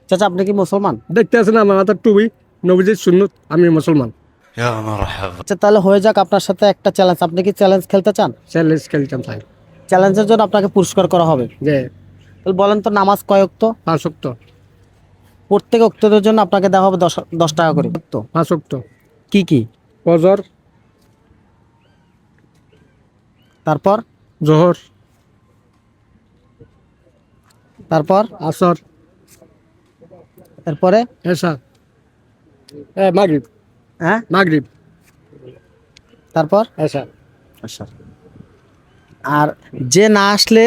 চাচা আপনি কি মুসলমান? দেখতে আছেন আমার মাথার টুপি, নবীজির সুন্নত, আমি মুসলমান। আচ্ছা তাহলে হয়ে যাক আপনার সাথে একটা চ্যালেঞ্জ। আপনি কি চ্যালেঞ্জ খেলতে চান? চ্যালেঞ্জ খেলতাম তাই চ্যালেঞ্জের জন্য আপনাকে পুরস্কার করা হবে। যে তাহলে বলেন তো নামাজ কয় ওয়াক্ত? 5 ওয়াক্ত। প্রত্যেক ওয়াক্তের জন্য আপনাকে দেওয়া হবে 10 টাকা করে। তো 5 ওয়াক্ত। কি কি? ফজর, তারপর জোহর, তারপর আসর, এরপরে এশা, মাগরিব, হ্যাঁ মাগরিব, তারপর এশা। আচ্ছা। আর যে না আসলে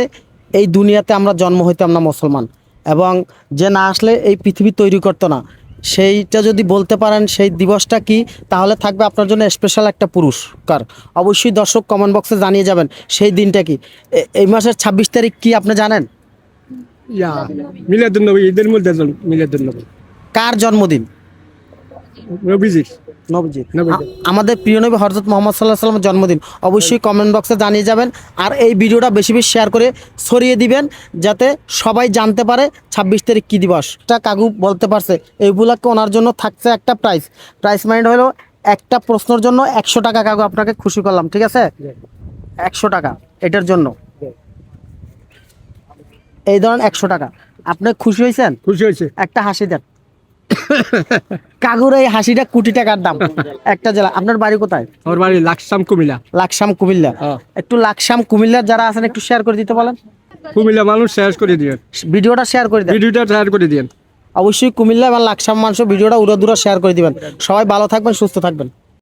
এই দুনিয়াতে আমরা জন্ম হইতাম না মুসলমান, এবং যে না আসলে এই পৃথিবী তৈরি করতো না, সেইটা যদি বলতে পারেন সেই দিবসটা কি, তাহলে থাকবে আপনার জন্য স্পেশাল একটা পুরস্কার। অবশ্যই দর্শক কমেন্ট বক্সে জানিয়ে যাবেন সেই দিনটা কি। এই মাসের 26 তারিখ কি আপনি জানেন? ইয়া মিলাদুন নবী, ঈদের মধ্যে মিলাদুন নবী, কার জন্মদিন? নবীজির। নবীজি, নবীজি। আমাদের প্রিয় নবী হযরত মুহাম্মদ সাল্লাল্লাহু আলাইহি ওয়াসাল্লামের জন্মদিন। অবশ্যই কমেন্ট বক্সে জানিয়ে যাবেন, আর এই ভিডিওটা বেশি বেশি শেয়ার করে ছড়িয়ে দিবেন, যাতে সবাই জানতে পারে 26 তারিখ কী দিবস। তা কাকু বলতে পারছে এইগুলাকে ওনার জন্য থাকছে একটা প্রাইস মাইন্ড হলো একটা প্রশ্নের জন্য 100 টাকা। কাকু আপনাকে খুশি করলাম, ঠিক আছে? 100 টাকা এটার জন্য, এই ধরেন 100 টাকা। আপনি খুশি হয়েছেন? খুশি হয়েছে। একটা হাসি দেন। কাকুর এই হাসিটা কোটি টাকার দাম। একটা জেলা। আপনার বাড়ি কোথায়? আমার বাড়ি লাকসাম, কুমিল্লা। লাকসাম, কুমিল্লা। হ্যাঁ। একটু লাকসাম কুমিল্লার যারা আছেন একটু শেয়ার করে দিতে বলেন। কুমিল্লা মানুষ শেয়ার করে দিয়েন, ভিডিওটা শেয়ার করে দেন। ভিডিওটা শেয়ার করে দিয়েন। অবশ্যই কুমিল্লা এবং লাকসাম মানুষ ভিডিওটা উড়ো দূরে শেয়ার করে দিবেন। সবাই ভালো থাকবেন, সুস্থ থাকবেন।